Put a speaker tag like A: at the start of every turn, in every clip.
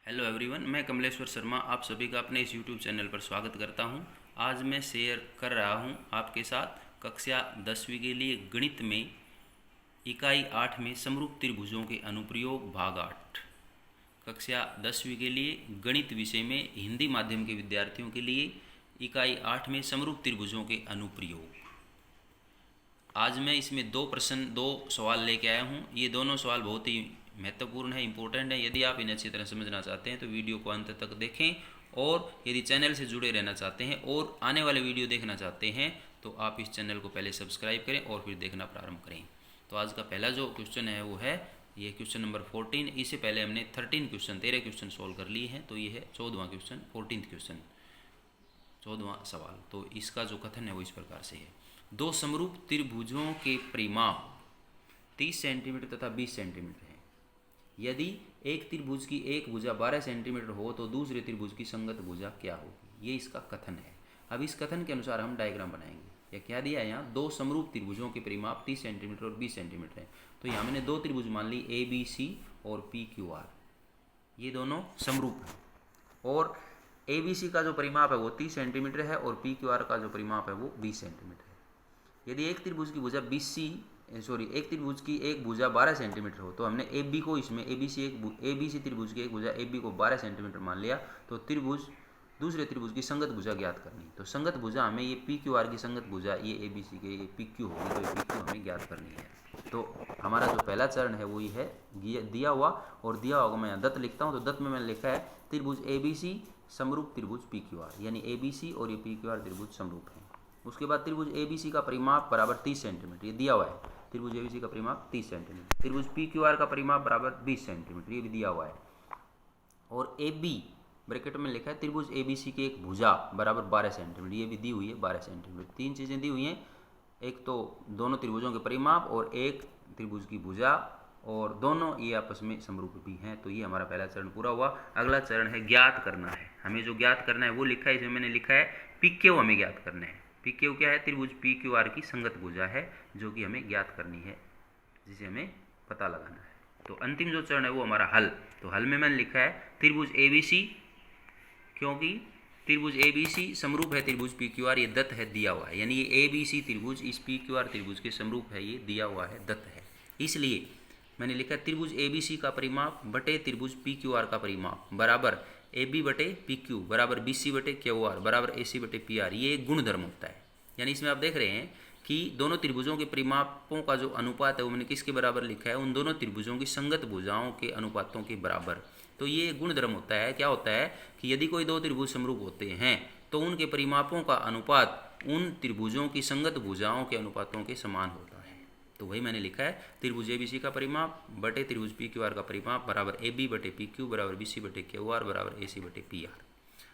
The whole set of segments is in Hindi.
A: हेलो एवरीवन, मैं कमलेश्वर शर्मा आप सभी का अपने इस यूट्यूब चैनल पर स्वागत करता हूं। आज मैं शेयर कर रहा हूं आपके साथ कक्षा 10वीं के लिए गणित में इकाई 8 में समरूप त्रिभुजों के अनुप्रयोग भाग 8। कक्षा 10वीं के लिए गणित विषय में हिंदी माध्यम के विद्यार्थियों के लिए इकाई 8 में समरूप त्रिभुजों के अनुप्रयोग। आज मैं इसमें दो सवाल लेके आया हूँ। ये दोनों सवाल बहुत ही महत्वपूर्ण है, इम्पोर्टेंट है। यदि आप इन्हें अच्छी तरह समझना चाहते हैं तो वीडियो को अंत तक देखें, और यदि चैनल से जुड़े रहना चाहते हैं और आने वाले वीडियो देखना चाहते हैं तो आप इस चैनल को पहले सब्सक्राइब करें और फिर देखना प्रारंभ करें। तो आज का पहला जो क्वेश्चन है वो है ये क्वेश्चन नंबर 14। इससे पहले हमने 13 क्वेश्चन सोल्व कर लिए हैं, तो ये है 14वां क्वेश्चन, 14th क्वेश्चन, 14वां सवाल। तो इसका जो कथन है वो इस प्रकार से है। दो समरूप त्रिभुजों के परिमाप 30 सेंटीमीटर तथा 20 सेंटीमीटर है। यदि एक त्रिभुज की एक भुजा 12 सेंटीमीटर हो तो दूसरे त्रिभुज की संगत भुजा क्या होगी, ये इसका कथन है। अब इस कथन के अनुसार हम डायग्राम बनाएंगे। या क्या दिया है यहाँ, दो समरूप त्रिभुजों के परिमाप 30 सेंटीमीटर और 20 सेंटीमीटर है। तो यहाँ मैंने दो त्रिभुज मान ली ABC और PQR, ये दोनों समरूप हैं। और ABC का जो परिमाप है वो 30 सेंटीमीटर है और PQR का जो परिमाप है वो 20 सेंटीमीटर है। यदि एक त्रिभुज की भुजा एक त्रिभुज की एक भुजा 12 सेंटीमीटर हो तो हमने AB को इसमें ABC त्रिभुज की एक भुजा AB को 12 सेंटीमीटर मान लिया। तो दूसरे त्रिभुज की संगत भुजा ज्ञात करनी। तो संगत भुजा हमें ये PQR की संगत भुजा ये ABC के ये PQ होगी, तो ये PQ हमें ज्ञात करनी है। तो हमारा जो पहला चरण है वो ये है दिया हुआ, और दिया हुआ मैं यहाँ दत्त लिखता हूँ। तो दत्त में मैंने लिखा है त्रिभुज ABC समरूप त्रिभुज PQR, यानी ABC और ये PQR त्रिभुज समरूप है। उसके बाद त्रिभुज ABC का परिमाप बराबर 30 सेंटीमीटर, ये दिया हुआ है। त्रिभुज ABC का परिमाप 30 सेंटीमीटर। त्रिभुज PQR का परिमाप बराबर 20 सेंटीमीटर, ये भी दिया हुआ है। और AB ब्रैकेट में लिखा है त्रिभुज ABC की एक भुजा बराबर 12 सेंटीमीटर, ये भी दी हुई है 12 सेंटीमीटर। तीन चीज़ें दी हुई हैं, एक तो दोनों त्रिभुजों के परिमाप और एक त्रिभुज की भुजा, और दोनों ये आपस में समरूप भी हैं। तो ये हमारा पहला चरण पूरा हुआ। अगला चरण है ज्ञात करना है। हमें जो ज्ञात करना है वो लिखा है, इसमें मैंने लिखा है PQ हमें ज्ञात करना है। PQ क्या है, त्रिभुज PQR की संगत भुजा है जो कि हमें ज्ञात करनी है, जिसे हमें पता लगाना है। तो अंतिम जो चरण है वो हमारा हल। तो हल में मैंने लिखा है त्रिभुज ABC, क्योंकि त्रिभुज ABC समरूप है त्रिभुज PQR, ये दत्त है, दिया हुआ है। यानी ये ABC त्रिभुज इस PQR त्रिभुज के समरूप है, ये दिया हुआ है, दत्त है। इसलिए मैंने लिखा त्रिभुज ABC का परिमाप बटे त्रिभुज PQR का परिमाप बराबर AB बटे PQ बराबर BC बटे QR बराबर AC बटे PR। ये एक गुणधर्म होता है। यानी इसमें आप देख रहे हैं कि दोनों त्रिभुजों के परिमापों का जो अनुपात है वो मैंने किसके बराबर लिखा है, उन दोनों त्रिभुजों की संगत भुजाओं के अनुपातों के बराबर। तो ये गुणधर्म होता है। क्या होता है कि यदि कोई दो त्रिभुज समरूप होते हैं तो उनके परिमापों का अनुपात उन त्रिभुजों की संगत भुजाओं के अनुपातों के समान होता है। तो वही मैंने लिखा है त्रिभुज ABC का परिमाप बटे त्रिभुज PQR का परिमाप बराबर AB बटे PQ बराबर BC बटे QR बराबर AC बटे PR।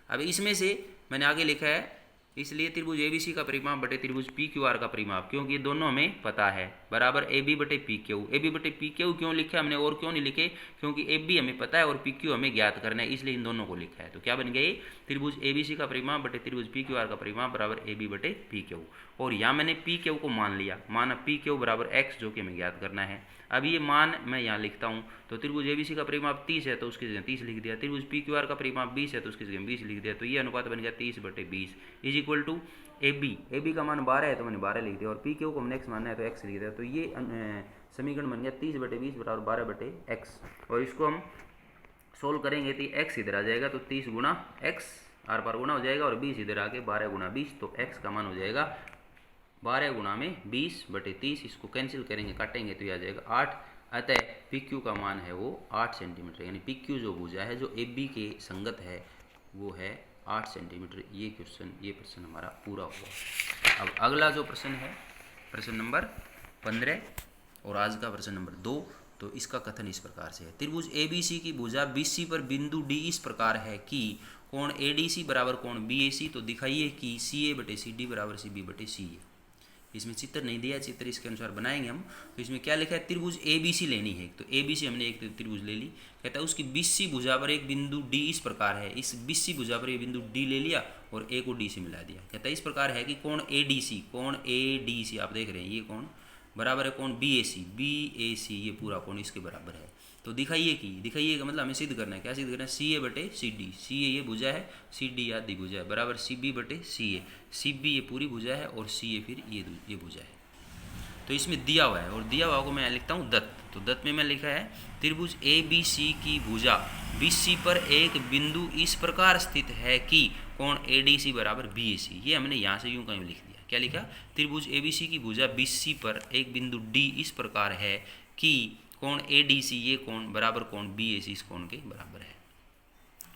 A: अब इसमें से मैंने आगे लिखा है, इसलिए त्रिभुज ABC का परिमाप बटे त्रिभुज PQR का परिमाप, क्योंकि ये दोनों हमें पता है, बराबर AB बटे PQ। AB बटे PQ क्यों लिखा हमने और क्यों नहीं लिखे, क्योंकि AB हमें पता है और PQ हमें ज्ञात करना है, इसलिए इन दोनों को लिखा है। तो क्या बन गई, त्रिभुज ABC का परिमाप बटे त्रिभुज PQR का परिमाप बराबर AB बटे PQ। और यहाँ मैंने PQ को मान लिया, माना PQ बराबर X, जो कि हमें ज्ञात करना है। अब ये मान मैं यहाँ लिखता हूँ। तो त्रिभुज ABC का परिमाप 30 है तो उसकी जगह 30 लिख दिया। त्रिभुज PQR का परिमाप 20 है तो उसकी जगह 20 लिख दिया। तो ये अनुपात बन गया 30 बटे 20 इज इक्वल टू AB का मान 12 है तो मैंने 12 लिख दिया, और PQ को हमने X मानना है तो X लिख दिया। तो ये समीकरण बन गया 30 बटे 20 बराबर 12 बटे X। और इसको हम सोल्व करेंगे तो X इधर आ जाएगा, तो 30 गुना X आर पार गुना हो जाएगा, और 20 इधर आके 12 गुना 20, तो X का मान हो जाएगा 12 गुना में 20 बटे 30। इसको कैंसिल करेंगे, काटेंगे तो ये आ जाएगा 8। अतः PQ का मान है वो 8 सेंटीमीटर, यानी PQ जो भुजा है जो AB के संगत है वो है 8 सेंटीमीटर। ये प्रश्न हमारा पूरा हुआ। अब अगला जो प्रश्न है प्रश्न नंबर 15 और आज का प्रश्न नंबर 2। तो इसका कथन इस प्रकार से है, त्रिभुज ABC की भुजा BC पर बिंदु D इस प्रकार है कि कोण ADC बराबर कोण BAC। तो दिखाइए कि CA बटे CD बराबर CB बटे CA। इसमें चित्र नहीं दिया, चित्र इसके अनुसार बनाएंगे हम। तो इसमें क्या लिखा है, त्रिभुज ABC लेनी है। तो ABC हमने एक त्रिभुज ले ली। कहता है उसकी BC भुजा पर एक बिंदु D इस प्रकार है। इस BC भुजा पर ये बिंदु D ले लिया और A को D से मिला दिया। कहता है इस प्रकार है कि कोण ADC आप देख रहे हैं, ये कोण बराबर है कोण BAC, ये पूरा कोण इसके बराबर है। तो दिखाइए का मतलब हमें सिद्ध करना है। क्या सिद्ध करना है? सी ए बटे सी डी। सी ए ये भुजा है, सी डी आधी भुजा है, बराबर सी बी बटे सी ए। सी बी ये पूरी भुजा है और सी ए फिर ये भुजा है। तो इसमें दिया हुआ है और दिया हुआ को मैं लिखता हूँ दत्त। तो दत्त में मैं लिखा है त्रिभुज ए बी सी की भुजा BC पर एक बिंदु इस प्रकार स्थित है कि कोण ADC बराबर BAC। ये हमने यहाँ से यूं कहीं लिख दिया। क्या लिखा? त्रिभुज ABC की भुजा BC पर एक बिंदु D इस प्रकार है कि कोण ADC ये कोण बराबर कोण BAC इस कोण के बराबर है।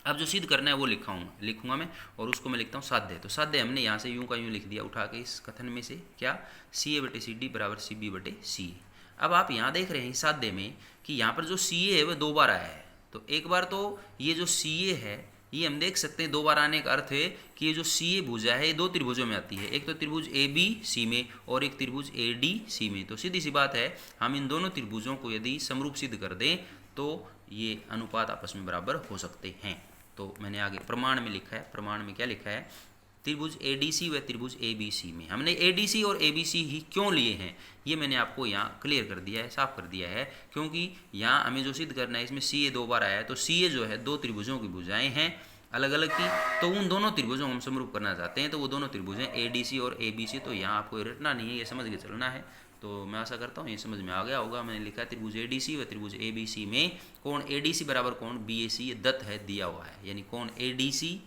A: अब जो सिद्ध करना है वो लिखूंगा मैं और उसको मैं लिखता हूँ साध्य। तो साध्य हमने यहाँ से यूं का यूं लिख दिया उठा के इस कथन में से। क्या? CA बटे CD बराबर CB बटे CA। अब आप यहाँ देख रहे हैं साध्य में कि यहाँ पर जो CA है वह 2 बार आया है। तो एक बार तो ये जो CA है ये हम देख सकते हैं 2 बार आने का अर्थ है कि ये जो CA भुजा है ये 2 त्रिभुजों में आती है। एक तो त्रिभुज ABC में और एक त्रिभुज ADC में। तो सीधी सी बात है, हम इन दोनों त्रिभुजों को यदि समरूप सिद्ध कर दें तो ये अनुपात आपस में बराबर हो सकते हैं। तो मैंने आगे प्रमाण में लिखा है। प्रमाण में क्या लिखा है? त्रिभुज ADC व त्रिभुज ABC में हमने ADC और ABC ही क्यों लिए हैं ये मैंने आपको यहाँ क्लियर कर दिया है, साफ कर दिया है। क्योंकि यहाँ हमें जो सिद्ध करना है इसमें CA 2 बार आया है। तो CA जो है 2 त्रिभुजों की भुजाएं हैं अलग अलग की। तो उन दोनों त्रिभुजों को हम समरूप करना चाहते हैं। तो वो दोनों त्रिभुज हैं ADC और ABC। तो यहाँ आपको रटना नहीं है, ये समझ के चलना है। तो मैं आशा करता हूँ ये समझ में आ गया होगा। मैंने लिखा है त्रिभुज ADC व त्रिभुज ABC में कोण ADC बराबर कोण BAC ये दत्त है, दिया हुआ है। यानी कोण ADC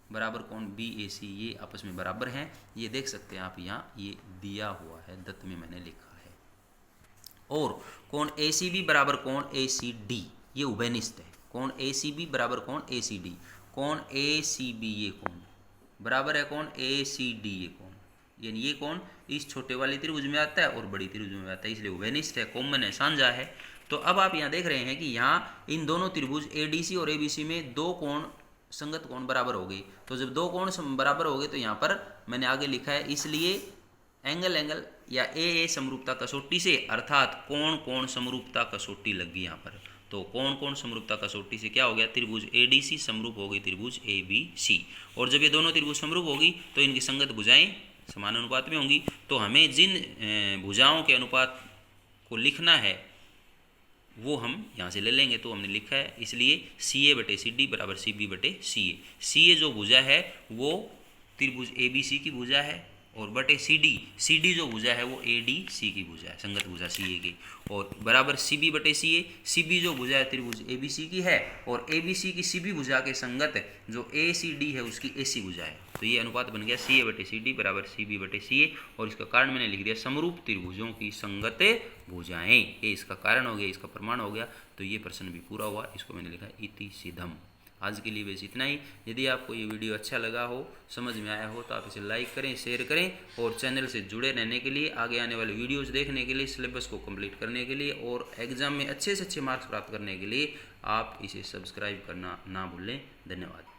A: बराबर कोण BAC ये आपस में बराबर हैं। ये देख सकते हैं आप, यहाँ ये दिया हुआ है, दत्त में मैंने लिखा है। और कोण ACB बराबर कोण ACD ये उभयनिष्ठ है। कोण ACB बराबर कोण ACD। कोण ACB ये कोण बराबर है कोण ACD ये कोण। यानी ये कोण इस छोटे वाले त्रिभुज में आता है और बड़ी त्रिभुज में आता है, इसलिए उभयनिष्ठ है, कॉमन है, साझा है। तो अब आप यहाँ देख रहे हैं कि यहाँ इन दोनों त्रिभुज ADC और ABC में 2 कोण संगत कोण बराबर हो गई। तो जब 2 कोण बराबर हो गए तो यहाँ पर मैंने आगे लिखा है इसलिए एंगल या ए समरूपता कसौटी से, अर्थात कोण कोण समरूपता कसौटी लग गई यहाँ पर। तो कोण कोण समरूपता कसौटी से क्या हो गया? त्रिभुज ADC समरूप हो गई त्रिभुज ABC। और जब ये दोनों त्रिभुज समरूप होगी तो इनकी संगत भुजाएं समान अनुपात में होंगी। तो हमें जिन भुजाओं के अनुपात को लिखना है वो हम यहाँ से ले लेंगे। तो हमने लिखा है इसलिए CA बटे CD बराबर CB बटे CA। CA जो भुजा है वो त्रिभुज ABC की भुजा है और बटे CD जो भुजा है वो ADC की भुजा है, संगत भुजा CA की। और बराबर CB बटे CA। CB जो भुजा है त्रिभुज ABC की है और ABC की CB भुजा के संगत जो ACD है उसकी AC भुजा है। तो ये अनुपात बन गया CA बटे CD बराबर CB बटे CA। और इसका कारण मैंने लिख दिया समरूप त्रिभुजों की संगत भुजाएं। ये इसका कारण हो गया, इसका प्रमाण हो गया। तो ये प्रश्न भी पूरा हुआ। इसको मैंने लिखा इति सिद्धम। आज के लिए बस इतना ही। यदि आपको ये वीडियो अच्छा लगा हो, समझ में आया हो, तो आप इसे लाइक करें, शेयर करें और चैनल से जुड़े रहने के लिए, आगे आने वाले वीडियोस देखने के लिए, सिलेबस को कंप्लीट करने के लिए और एग्जाम में अच्छे से अच्छे मार्क्स प्राप्त करने के लिए आप इसे सब्सक्राइब करना ना भूलें। धन्यवाद।